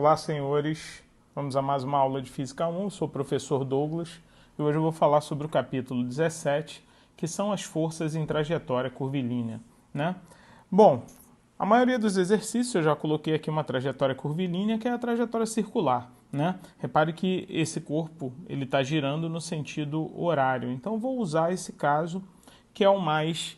Olá, senhores. Vamos a mais uma aula de Física 1. Eu sou o professor Douglas e hoje eu vou falar sobre o capítulo 17, que são as forças em trajetória curvilínea, né? Bom, a maioria dos exercícios eu já coloquei aqui uma trajetória curvilínea, que é a trajetória circular, né? Repare que esse corpo ele está girando no sentido horário, então vou usar esse caso que é o mais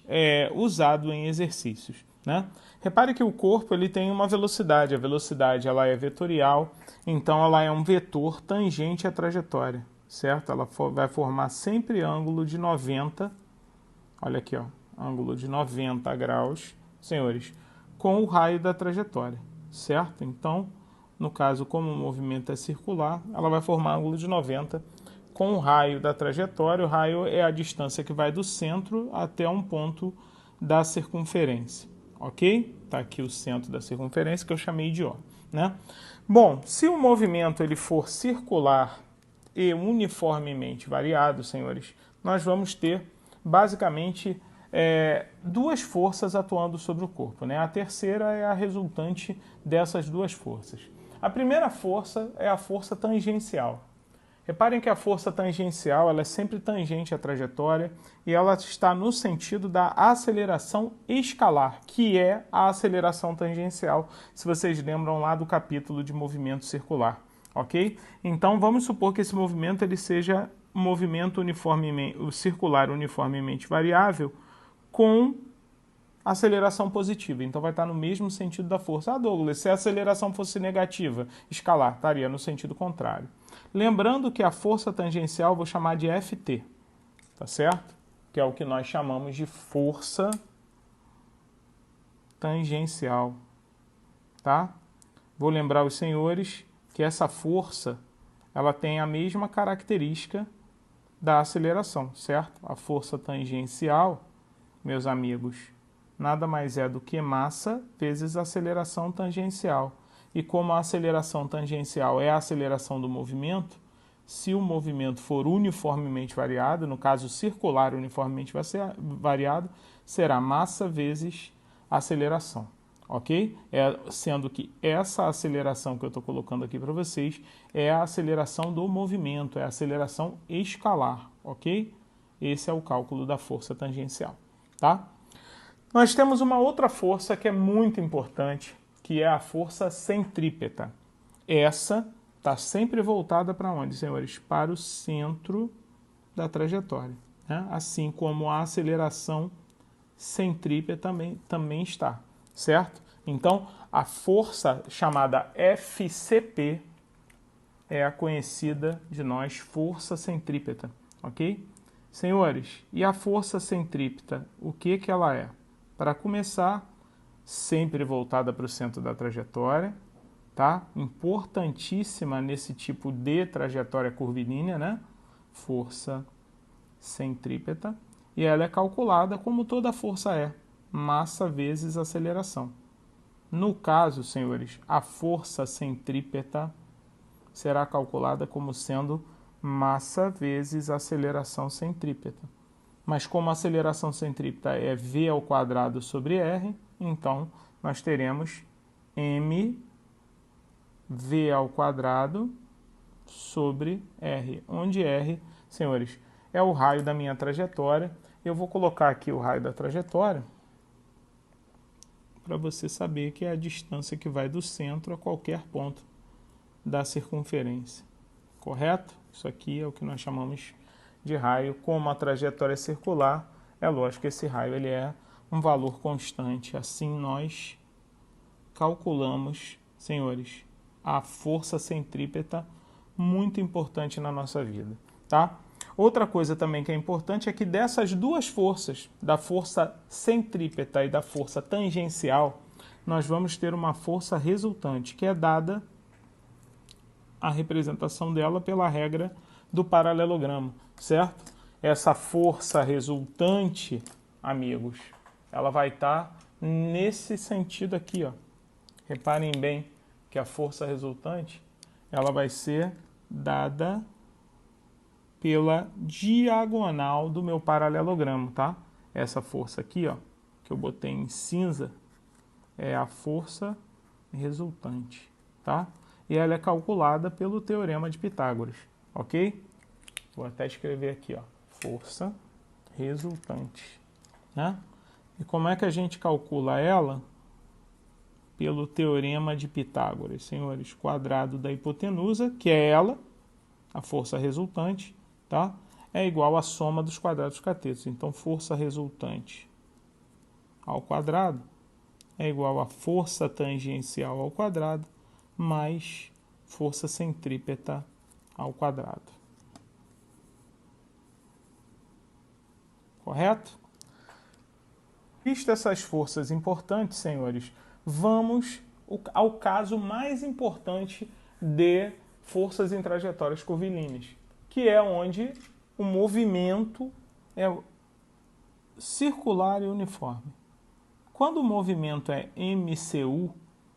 usado em exercícios, né? Repare que o corpo ele tem uma velocidade, a velocidade ela é vetorial, então ela é um vetor tangente à trajetória, certo? Ela vai formar sempre ângulo de 90, olha aqui, ó, ângulo de 90 graus, senhores, com o raio da trajetória, certo? Então, no caso, como o movimento é circular, ela vai formar ângulo de 90 com o raio da trajetória. O raio é a distância que vai do centro até um ponto da circunferência, ok? Está aqui o centro da circunferência que eu chamei de O, né? Bom, se o movimento ele for circular e uniformemente variado, senhores, nós vamos ter basicamente duas forças atuando sobre o corpo, né? A terceira é a resultante dessas duas forças. A primeira força é a força tangencial. Reparem que a força tangencial ela é sempre tangente à trajetória e ela está no sentido da aceleração escalar, que é a aceleração tangencial, se vocês lembram lá do capítulo de movimento circular, ok? Então vamos supor que esse movimento ele seja um movimento circular uniformemente variável com aceleração positiva, então vai estar no mesmo sentido da força. Ah, Douglas, se a aceleração fosse negativa, escalar, estaria no sentido contrário. Lembrando que a força tangencial eu vou chamar de Ft, tá certo? Que é o que nós chamamos de força tangencial, tá? Vou lembrar os senhores que essa força, ela tem a mesma característica da aceleração, certo? A força tangencial, meus amigos, nada mais é do que massa vezes aceleração tangencial. E como a aceleração tangencial é a aceleração do movimento, se o movimento for uniformemente variado, no caso circular uniformemente variado, será massa vezes aceleração, ok? Sendo que essa aceleração que eu estou colocando aqui para vocês é a aceleração do movimento, é a aceleração escalar, ok? Esse é o cálculo da força tangencial, tá? Nós temos uma outra força que é muito importante, que é a força centrípeta. Essa está sempre voltada para onde, senhores? Para o centro da trajetória, né? Assim como a aceleração centrípeta também está, certo? Então, a força chamada FCP é a conhecida de nós força centrípeta, ok? Senhores, e a força centrípeta, o que ela é? Para começar, sempre voltada para o centro da trajetória, tá? Importantíssima nesse tipo de trajetória curvilínea, né? Força centrípeta. E ela é calculada como toda força é, massa vezes aceleração. No caso, senhores, a força centrípeta será calculada como sendo massa vezes aceleração centrípeta. Mas como a aceleração centrípeta é v ao quadrado sobre r, então nós teremos mv ao quadrado sobre r, onde r, senhores, é o raio da minha trajetória. Eu vou colocar aqui o raio da trajetória para você saber que é a distância que vai do centro a qualquer ponto da circunferência, correto? Isso aqui é o que nós chamamos de raio. Como a trajetória é circular, é lógico que esse raio ele é um valor constante. Assim nós calculamos, senhores, a força centrípeta, muito importante na nossa vida, tá? Outra coisa também que é importante é que dessas duas forças, da força centrípeta e da força tangencial, nós vamos ter uma força resultante, que é dada a representação dela pela regra do paralelogramo, certo? Essa força resultante, amigos, ela vai estar nesse sentido aqui, ó. Reparem bem que a força resultante, ela vai ser dada pela diagonal do meu paralelogramo, tá? Essa força aqui, ó, que eu botei em cinza, é a força resultante, tá? e ela é calculada pelo Teorema de Pitágoras, ok? Vou até escrever aqui, ó, força resultante, né? E como é que a gente calcula ela? Pelo Teorema de Pitágoras, senhores, quadrado da hipotenusa, que é ela, a força resultante, tá? É igual à soma dos quadrados dos catetos. Então, força resultante ao quadrado é igual a força tangencial ao quadrado mais força centrípeta ao quadrado. Correto? Visto essas forças importantes, senhores, vamos ao caso mais importante de forças em trajetórias curvilíneas, que é onde o movimento é circular e uniforme. Quando o movimento é MCU,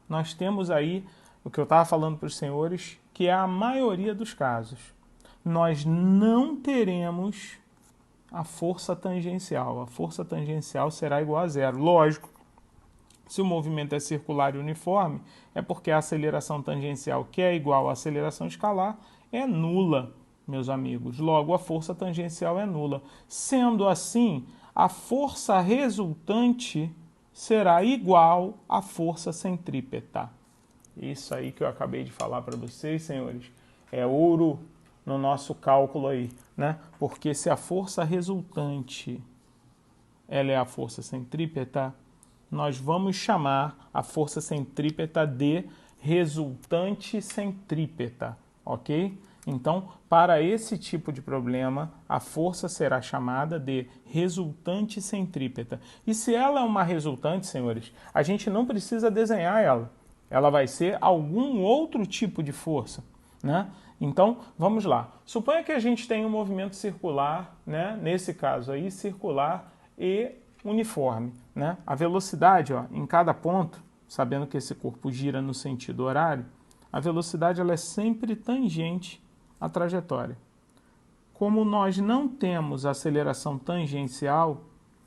nós temos aí o que eu estava falando para os senhores, que é a maioria dos casos. Nós não teremos a força tangencial. A força tangencial será igual a zero. Lógico, se o movimento é circular e uniforme, é porque a aceleração tangencial, que é igual à aceleração escalar, é nula, meus amigos. Logo, a força tangencial é nula. Sendo assim, a força resultante será igual à força centrípeta. Isso aí que eu acabei de falar para vocês, senhores, é ouro no nosso cálculo aí, né? Porque se a força resultante ela é a força centrípeta, nós vamos chamar a força centrípeta de resultante centrípeta, ok? Então, para esse tipo de problema, a força será chamada de resultante centrípeta. E se ela é uma resultante, senhores, a gente não precisa desenhar ela. Ela vai ser algum outro tipo de força, né? Então, vamos lá. Suponha que a gente tem um movimento circular, né? Nesse caso aí, circular e uniforme, né? A velocidade, ó, em cada ponto, sabendo que esse corpo gira no sentido horário, a velocidade ela é sempre tangente à trajetória. Como nós não temos aceleração tangencial,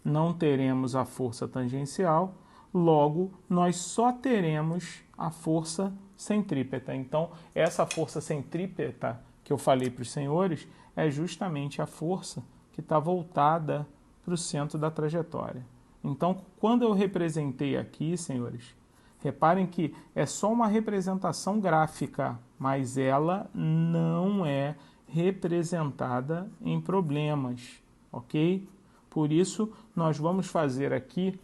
não teremos a força tangencial, logo nós só teremos a força centrípeta. Então, essa força centrípeta que eu falei para os senhores é justamente a força que está voltada para o centro da trajetória. Então, quando eu representei aqui, senhores, reparem que é só uma representação gráfica, mas ela não é representada em problemas, ok? Por isso, nós vamos fazer aqui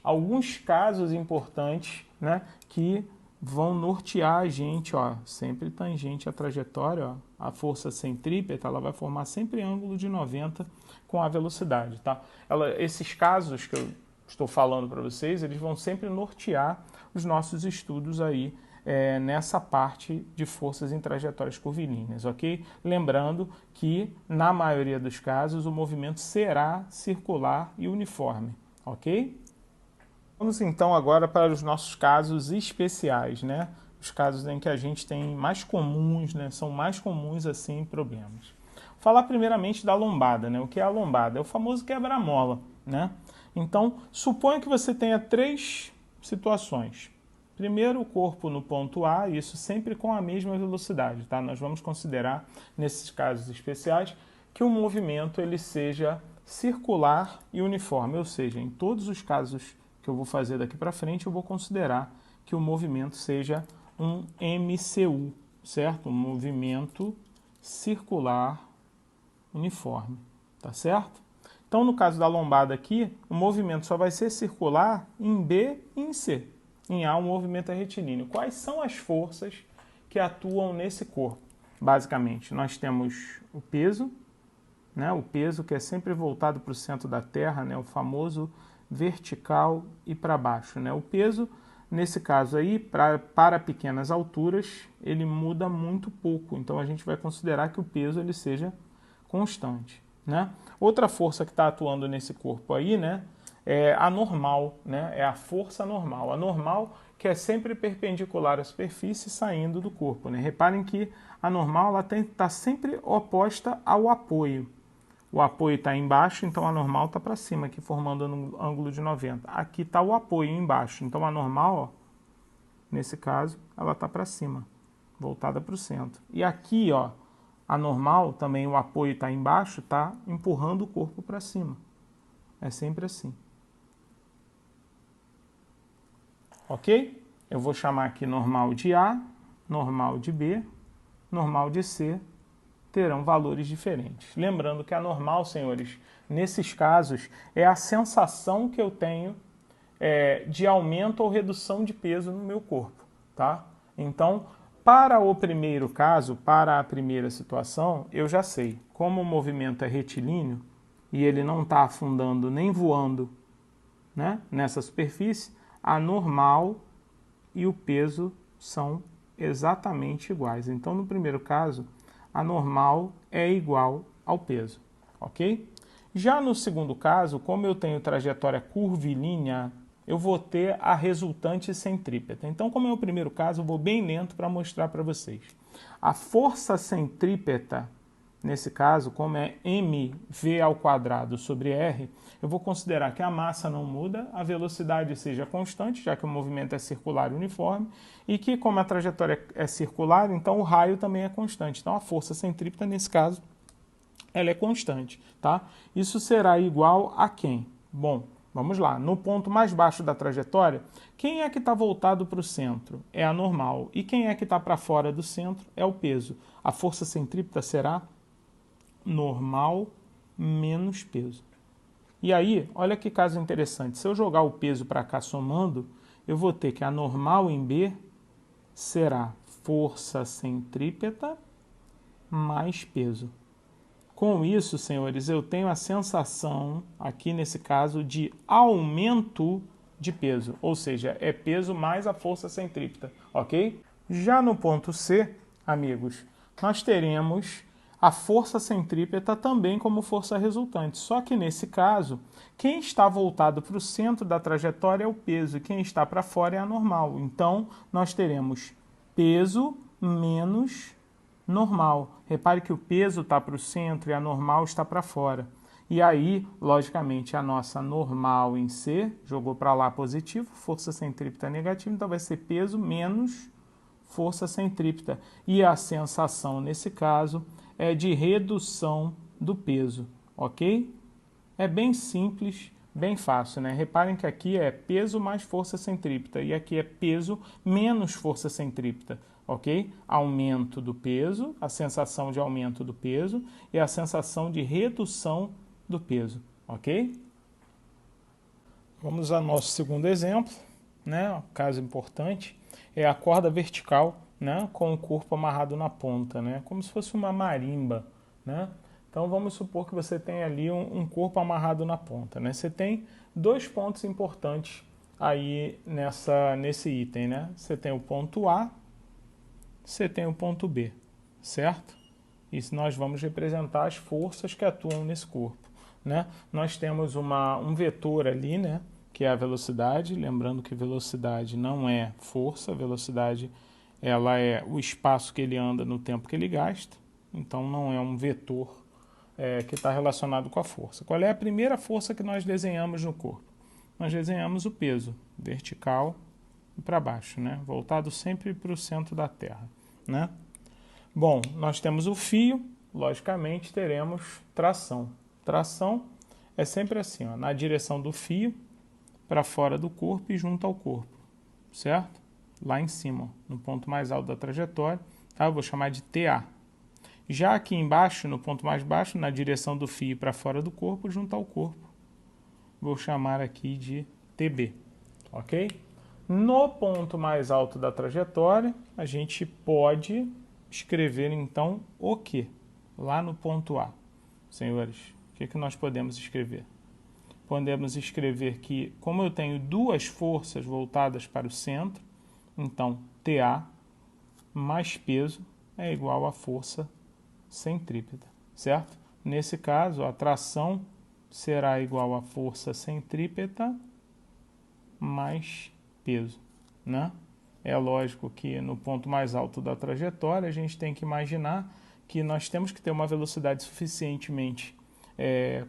alguns casos importantes, né, que vão nortear a gente, ó, sempre tangente à trajetória, ó, a força centrípeta, ela vai formar sempre ângulo de 90 com a velocidade, tá? Esses casos que eu estou falando para vocês, eles vão sempre nortear os nossos estudos aí nessa parte de forças em trajetórias curvilíneas, ok? Lembrando que, na maioria dos casos, o movimento será circular e uniforme, ok? Vamos então agora para os nossos casos especiais, né? Os casos em que a gente tem mais comuns, né? São mais comuns assim problemas. Falar primeiramente da lombada, né? O que é a lombada? É o famoso quebra-mola, né? Então, suponha que você tenha três situações. Primeiro, o corpo no ponto A, isso sempre com a mesma velocidade, tá? Nós vamos considerar, nesses casos especiais, que o movimento ele seja circular e uniforme, ou seja, em todos os casos que eu vou fazer daqui para frente, eu vou considerar que o movimento seja um MCU, certo? Um movimento circular uniforme, tá certo? Então, no caso da lombada aqui, o movimento só vai ser circular em B e em C. Em A, o movimento é retilíneo. Quais são as forças que atuam nesse corpo? Basicamente, nós temos o peso, né? O peso que é sempre voltado para o centro da Terra, né? O famoso vertical e para baixo, né? O peso, nesse caso aí, para pequenas alturas, ele muda muito pouco. Então, a gente vai considerar que o peso ele seja constante, né? Outra força que está atuando nesse corpo aí, né, é a normal, né? É a força normal. A normal que é sempre perpendicular à superfície saindo do corpo, né? Reparem que a normal está sempre oposta ao apoio. O apoio está embaixo, então a normal está para cima, aqui formando um ângulo de 90. Aqui está o apoio embaixo, então a normal, ó, nesse caso, ela está para cima, voltada para o centro. E aqui, ó, a normal, também o apoio está embaixo, está empurrando o corpo para cima. É sempre assim. Ok? Eu vou chamar aqui normal de A, normal de B, normal de C, terão valores diferentes. Lembrando que a normal, senhores, nesses casos, é a sensação que eu tenho de aumento ou redução de peso no meu corpo, tá? Então, para o primeiro caso, para a primeira situação, eu já sei, como o movimento é retilíneo e ele não está afundando nem voando, né, nessa superfície, a normal e o peso são exatamente iguais. Então, no primeiro caso, a normal é igual ao peso, ok? Já no segundo caso, como eu tenho trajetória curvilínea, eu vou ter a resultante centrípeta. Então, como é o primeiro caso, eu vou bem lento para mostrar para vocês. A força centrípeta, nesse caso, como é mv² sobre r, eu vou considerar que a massa não muda, a velocidade seja constante, já que o movimento é circular e uniforme, e que, como a trajetória é circular, então o raio também é constante. Então, a força centrípeta, nesse caso, ela é constante, tá? Isso será igual a quem? Bom, vamos lá. No ponto mais baixo da trajetória, quem é que está voltado para o centro? É a normal. E quem é que está para fora do centro? É o peso. A força centrípeta será normal menos peso. E aí, olha que caso interessante. Se eu jogar o peso para cá somando, eu vou ter que a normal em B será força centrípeta mais peso. Com isso, senhores, eu tenho a sensação, aqui nesse caso, de aumento de peso, ou seja, é peso mais a força centrípeta, ok? Já no ponto C, amigos, nós teremos a força centrípeta também como força resultante, só que nesse caso, quem está voltado para o centro da trajetória é o peso, e quem está para fora é a normal. Então, nós teremos peso menos normal. Repare que o peso está para o centro e a normal está para fora. E aí, logicamente, a nossa normal em C jogou para lá positivo, força centrípeta negativa, então vai ser peso menos força centrípeta. E a sensação, nesse caso, é de redução do peso, ok? É bem simples, bem fácil, né? Reparem que aqui é peso mais força centrípeta e aqui é peso menos força centrípeta, ok? Aumento do peso, a sensação de aumento do peso e a sensação de redução do peso, ok? Vamos ao nosso segundo exemplo, né? Um caso importante, é a corda vertical, né? Com o corpo amarrado na ponta, né? Como se fosse uma marimba, né? Então vamos supor que você tem ali um corpo amarrado na ponta, né? Você tem dois pontos importantes aí nesse item, né? Você tem o ponto A, você tem o ponto B, certo? E nós vamos representar as forças que atuam nesse corpo, né? Nós temos um vetor ali, né? Que é a velocidade, lembrando que velocidade não é força, velocidade ela é o espaço que ele anda no tempo que ele gasta, então não é um vetor que está relacionado com a força. Qual é a primeira força que nós desenhamos no corpo? Nós desenhamos o peso, vertical e para baixo, né? Voltado sempre para o centro da Terra, né? Bom, nós temos o fio, logicamente teremos tração. Tração é sempre assim, ó, na direção do fio, para fora do corpo e junto ao corpo, certo? Lá em cima, ó, no ponto mais alto da trajetória, tá? Eu vou chamar de TA. Já aqui embaixo, no ponto mais baixo, na direção do fio para fora do corpo, junto ao corpo, vou chamar aqui de TB, ok? No ponto mais alto da trajetória, a gente pode escrever então o quê? Lá no ponto A. Senhores, o que nós podemos escrever? Podemos escrever que, como eu tenho duas forças voltadas para o centro, então TA mais peso é igual a força centrípeta, certo? Nesse caso, a tração será igual a força centrípeta mais peso, né? É lógico que no ponto mais alto da trajetória a gente tem que imaginar que nós temos que ter uma velocidade suficientemente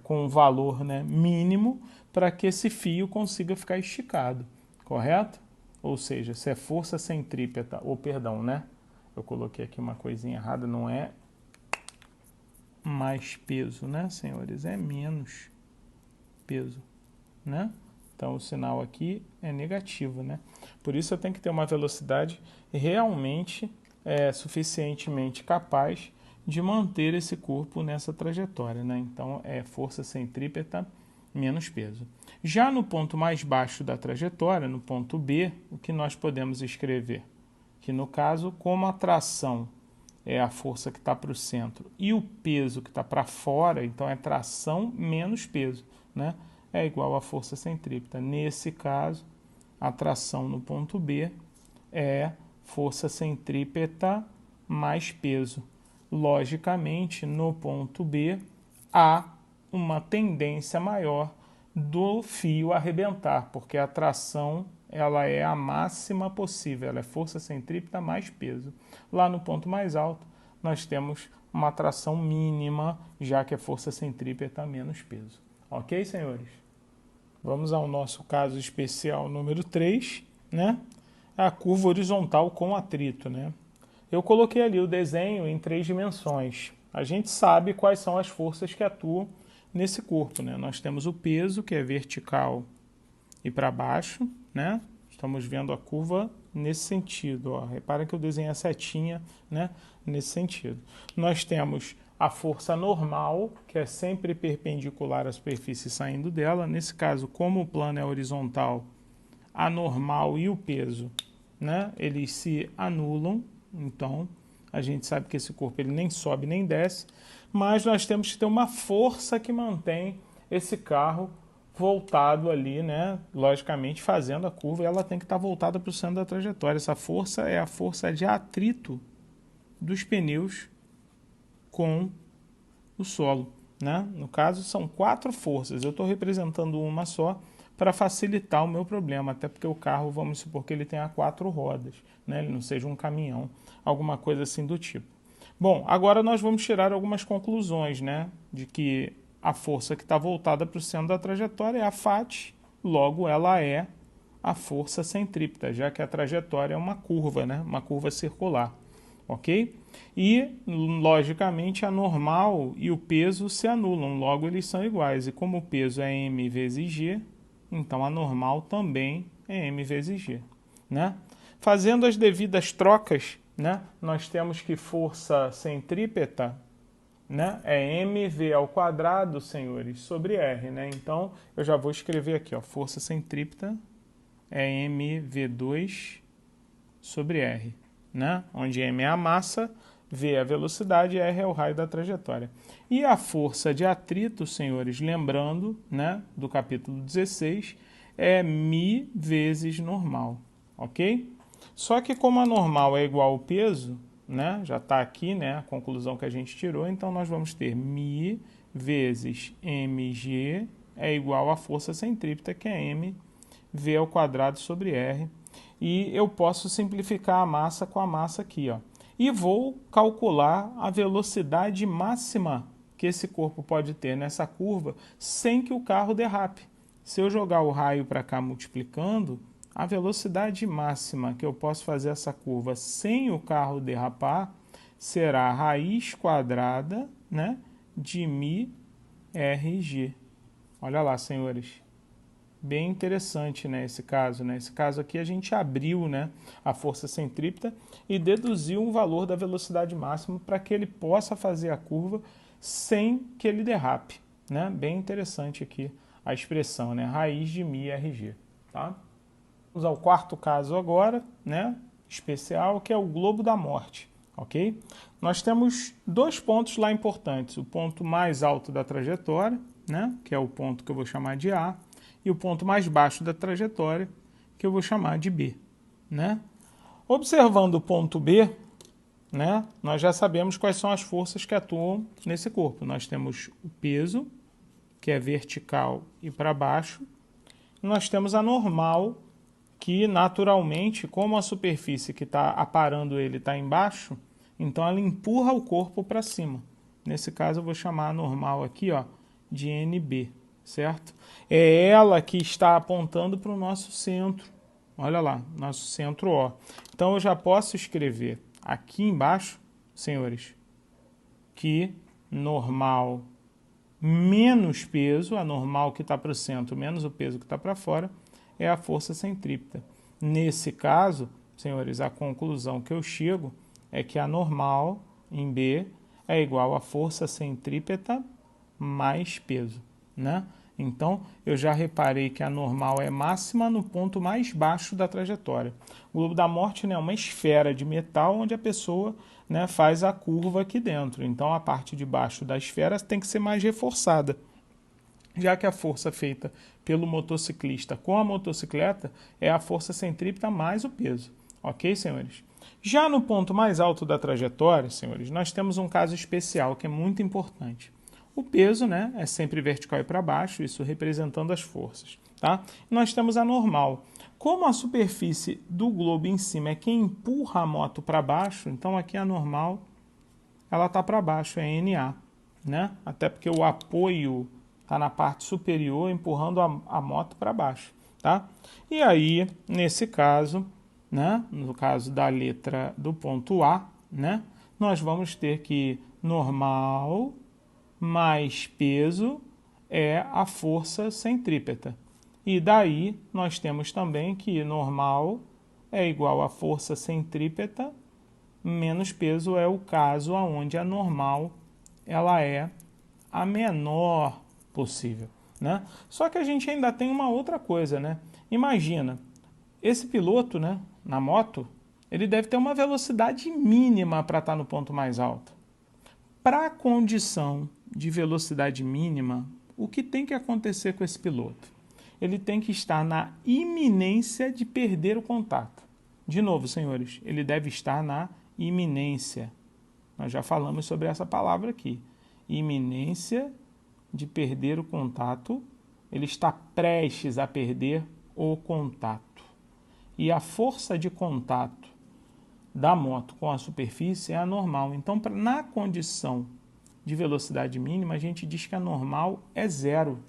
com um valor, né, mínimo para que esse fio consiga ficar esticado, correto? Ou seja, se é força centrípeta, ou perdão, né? Eu coloquei aqui uma coisinha errada, não é mais peso, né, senhores? É menos peso, né? Então, o sinal aqui é negativo, né? Por isso, eu tenho que ter uma velocidade realmente suficientemente capaz de manter esse corpo nessa trajetória, né? Então, é força centrípeta menos peso. Já no ponto mais baixo da trajetória, no ponto B, o que nós podemos escrever? Que, no caso, como a tração é a força que está para o centro e o peso que está para fora, então é tração menos peso, né? É igual a força centrípeta. Nesse caso, a tração no ponto B é força centrípeta mais peso. Logicamente, no ponto B, há uma tendência maior do fio arrebentar, porque a tração ela é a máxima possível, ela é força centrípeta mais peso. Lá no ponto mais alto, nós temos uma tração mínima, já que é força centrípeta menos peso. Ok, senhores? Vamos ao nosso caso especial número 3, né? A curva horizontal com atrito, né? Eu coloquei ali o desenho em 3 dimensões. A gente sabe quais são as forças que atuam nesse corpo, né? Nós temos o peso, que é vertical e para baixo, né? Estamos vendo a curva nesse sentido, ó. Repara que eu desenhei a setinha, né? Nesse sentido. Nós temos a força normal, que é sempre perpendicular à superfície saindo dela. Nesse caso, como o plano é horizontal, a normal e o peso, né? Eles se anulam. Então, a gente sabe que esse corpo ele nem sobe nem desce, mas nós temos que ter uma força que mantém esse carro voltado ali, né? Logicamente, fazendo a curva, ela tem que estar voltada para o centro da trajetória. Essa força é a força de atrito dos pneus com o solo, né? No caso, são 4 forças. Eu estou representando uma só para facilitar o meu problema, até porque o carro, vamos supor que ele tenha 4 rodas, né? Ele não seja um caminhão, alguma coisa assim do tipo. Bom, agora nós vamos tirar algumas conclusões, né? De que a força que está voltada para o centro da trajetória é a FAT, logo ela é a força centrípeta, já que a trajetória é uma curva, né? Uma curva circular, ok? E, logicamente, a normal e o peso se anulam, logo eles são iguais. E como o peso é m vezes g, então a normal também é m vezes g, né? Fazendo as devidas trocas, né, nós temos que força centrípeta, né, é mv ao quadrado, senhores, sobre r, né? Então, eu já vou escrever aqui, ó, força centrípeta é mv2 sobre r, né? Onde m é a massa, v é a velocidade e r é o raio da trajetória. E a força de atrito, senhores, lembrando, né, do capítulo 16, é μ vezes normal, ok? Só que como a normal é igual ao peso, né, já está aqui, né, a conclusão que a gente tirou, então nós vamos ter μ vezes mg é igual à força centrípeta, que é mv ao quadrado sobre r. E eu posso simplificar a massa com a massa aqui, ó. E vou calcular a velocidade máxima que esse corpo pode ter nessa curva sem que o carro derrape. Se eu jogar o raio para cá multiplicando, a velocidade máxima que eu posso fazer essa curva sem o carro derrapar será a raiz quadrada, né, de μrg. Olha lá, senhores. Bem interessante, né, esse caso, né? Esse caso aqui a gente abriu, né, a força centrípeta e deduziu um valor da velocidade máxima para que ele possa fazer a curva sem que ele derrape, né? Bem interessante aqui a expressão, né? Raiz de μrg, tá? Vamos ao quarto caso agora, né, especial, que é o globo da morte, ok? Nós temos 2 pontos lá importantes, o ponto mais alto da trajetória, né, que é o ponto que eu vou chamar de A, e o ponto mais baixo da trajetória, que eu vou chamar de B, né? Observando o ponto B, né, nós já sabemos quais são as forças que atuam nesse corpo. Nós temos o peso, que é vertical e para baixo, e nós temos a normal, que naturalmente, como a superfície que está aparando ele está embaixo, então ela empurra o corpo para cima. Nesse caso eu vou chamar a normal aqui, ó, de NB, certo? É ela que está apontando para o nosso centro. Olha lá, nosso centro O. Então eu já posso escrever aqui embaixo, senhores, que normal menos peso, a normal que está para o centro menos o peso que está para fora, é a força centrípeta. Nesse caso, senhores, a conclusão que eu chego é que a normal em B é igual a força centrípeta mais peso, né? Então, eu já reparei que a normal é máxima no ponto mais baixo da trajetória. O globo da morte, né, é uma esfera de metal onde a pessoa, né, faz a curva aqui dentro. Então, a parte de baixo da esfera tem que ser mais reforçada, já que a força feita pelo motociclista com a motocicleta é a força centrípeta mais o peso. Ok, senhores? Já no ponto mais alto da trajetória, senhores, nós temos um caso especial que é muito importante. O peso, né, é sempre vertical e para baixo, isso representando as forças. Tá? Nós temos a normal. Como a superfície do globo em cima é quem empurra a moto para baixo, então aqui a normal ela está para baixo, é NA. Né? Até porque o apoio está na parte superior, empurrando a moto para baixo. Tá? E aí, nesse caso, né, no caso da letra do ponto A, né, nós vamos ter que normal mais peso é a força centrípeta. E daí nós temos também que normal é igual a força centrípeta menos peso é o caso onde a normal ela é a menor possível, né? Só que a gente ainda tem uma outra coisa, né? Imagina, esse piloto, né, na moto, ele deve ter uma velocidade mínima para estar no ponto mais alto. Para a condição de velocidade mínima, o que tem que acontecer com esse piloto? Ele tem que estar na iminência de perder o contato. De novo, senhores, ele deve estar na iminência. Nós já falamos sobre essa palavra aqui. Iminência de perder o contato. Ele está prestes a perder o contato. E a força de contato da moto com a superfície é a normal. Então, na condição de velocidade mínima, a gente diz que a normal é zero,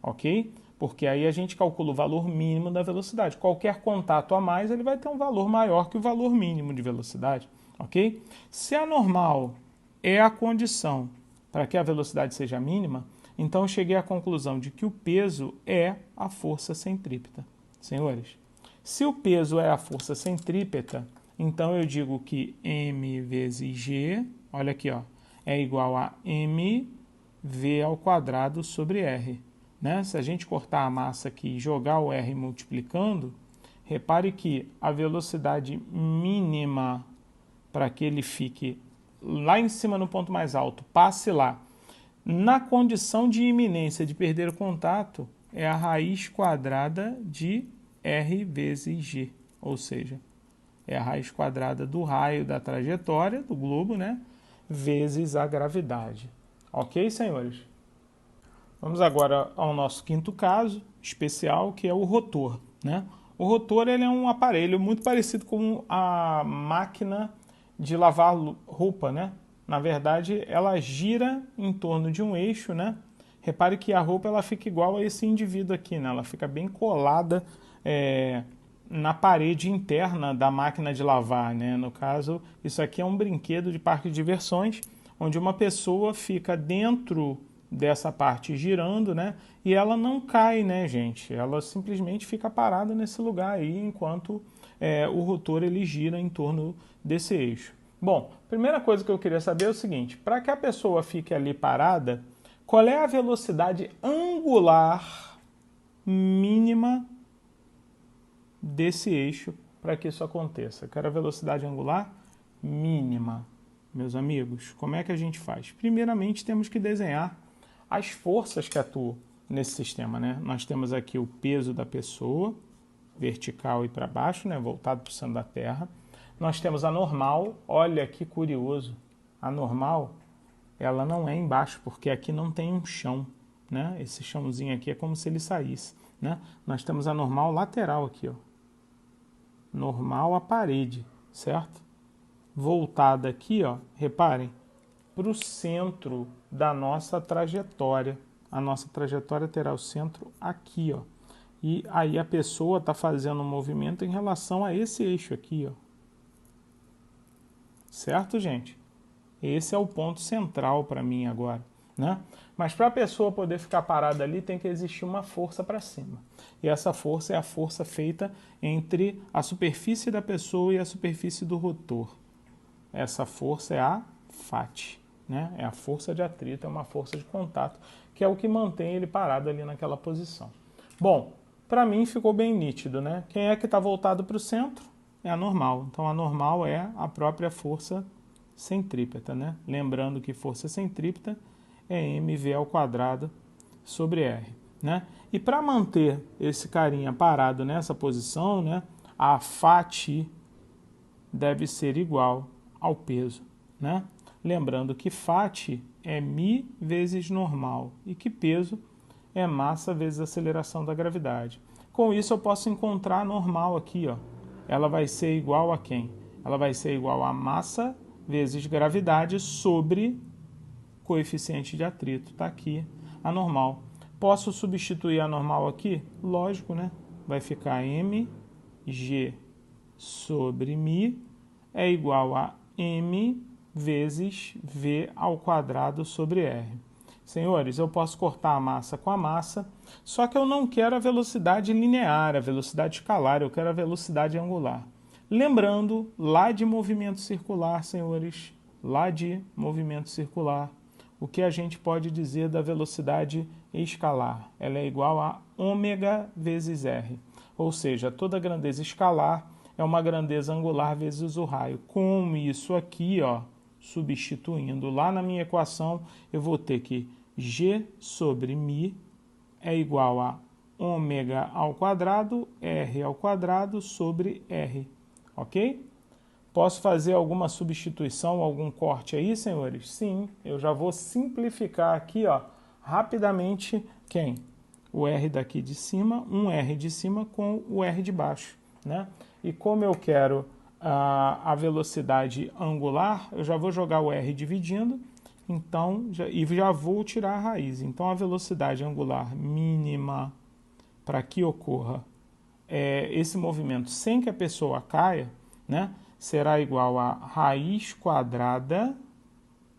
ok? Porque aí a gente calcula o valor mínimo da velocidade. Qualquer contato a mais, ele vai ter um valor maior que o valor mínimo de velocidade, ok? Se a normal é a condição para que a velocidade seja mínima, então eu cheguei à conclusão de que o peso é a força centrípeta. Senhores, se o peso é a força centrípeta, então eu digo que m vezes g, olha aqui, ó, é igual a mv ao quadrado sobre r. Né? Se a gente cortar a massa aqui e jogar o r multiplicando, repare que a velocidade mínima para que ele fique lá em cima no ponto mais alto, passe lá, na condição de iminência de perder o contato, é a raiz quadrada de r vezes g, ou seja, é a raiz quadrada do raio da trajetória do globo, né, vezes a gravidade. Ok, senhores? Vamos agora ao nosso quinto caso especial, que é o rotor, né? O rotor ele é um aparelho muito parecido com a máquina de lavar roupa, né? Na verdade, ela gira em torno de um eixo, né? Repare que a roupa ela fica igual a esse indivíduo aqui, né? Ela fica bem colada na parede interna da máquina de lavar, né? No caso, isso aqui é um brinquedo de parque de diversões, onde uma pessoa fica dentro dessa parte girando, né? E ela não cai, né, gente? Ela simplesmente fica parada nesse lugar aí, enquanto o rotor ele gira em torno desse eixo. Bom, primeira coisa que eu queria saber é o seguinte: para que a pessoa fique ali parada, qual é a velocidade angular mínima desse eixo para que isso aconteça? Eu quero a velocidade angular mínima. Meus amigos, como é que a gente faz? Primeiramente, temos que desenhar as forças que atuam nesse sistema, né? Nós temos aqui o peso da pessoa, vertical e para baixo, né? Voltado para o centro da Terra. Nós temos a normal, olha que curioso, a normal, ela não é embaixo, porque aqui não tem um chão, né? Esse chãozinho aqui é como se ele saísse, né? Nós temos a normal lateral aqui, ó. Normal à parede, certo? Voltada aqui, ó, reparem, para o centro da nossa trajetória. A nossa trajetória terá o centro aqui, ó. E aí a pessoa está fazendo um movimento em relação a esse eixo aqui, ó. certo, gente? Esse é o ponto central para mim agora, né? Mas para a pessoa poder ficar parada ali, tem que existir uma força para cima. E essa força é a força feita entre a superfície da pessoa e a superfície do rotor. Essa força é a FAT, né? É a força de atrito, é uma força de contato, que é o que mantém ele parado ali naquela posição. Bom, para mim ficou bem nítido, né? Quem é que está voltado para o centro? É a normal. Então a normal é a própria força centrípeta, né? Lembrando que força centrípeta é mv ao quadrado sobre r, né? E para manter esse carinha parado nessa posição, né, a FAT deve ser igual ao peso, né? Lembrando que FAT é μ vezes normal e que peso é massa vezes aceleração da gravidade. Com isso eu posso encontrar a normal aqui, ó. Ela vai ser igual a quem? Ela vai ser igual a massa vezes gravidade sobre coeficiente de atrito. Está aqui a normal. Posso substituir a normal aqui? Lógico, né? Vai ficar mg sobre μ é igual a m vezes v ao quadrado sobre r. Senhores, eu posso cortar a massa com a massa, só que eu não quero a velocidade linear, a velocidade escalar, eu quero a velocidade angular. Lembrando, lá de movimento circular, senhores, lá de movimento circular, o que a gente pode dizer da velocidade escalar? Ela é igual a ômega vezes r, ou seja, toda grandeza escalar é uma grandeza angular vezes o raio. Com isso aqui, ó, substituindo lá na minha equação, eu vou ter que g sobre μ é igual a ômega ao quadrado, r ao quadrado sobre r, ok? Posso fazer alguma substituição, algum corte aí, senhores? Sim, eu já vou simplificar aqui, ó, rapidamente, quem? O r daqui de cima, um r de cima com o r de baixo, né? E como eu quero a velocidade angular, eu já vou jogar o r dividindo, então, já vou tirar a raiz. Então, a velocidade angular mínima para que ocorra esse movimento sem que a pessoa caia, né, será igual a raiz quadrada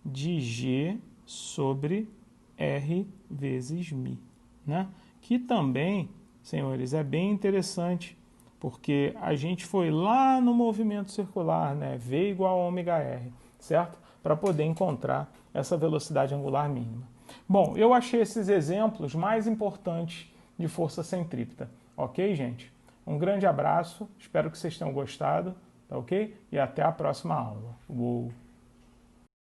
de g sobre r vezes μ, né? Que também, senhores, é bem interessante, porque a gente foi lá no movimento circular, né, v igual a ômega r, certo? Para poder encontrar essa velocidade angular mínima. Bom, eu achei esses exemplos mais importantes de força centrípeta, ok, gente? Um grande abraço, espero que vocês tenham gostado, tá ok? E até a próxima aula. Uou.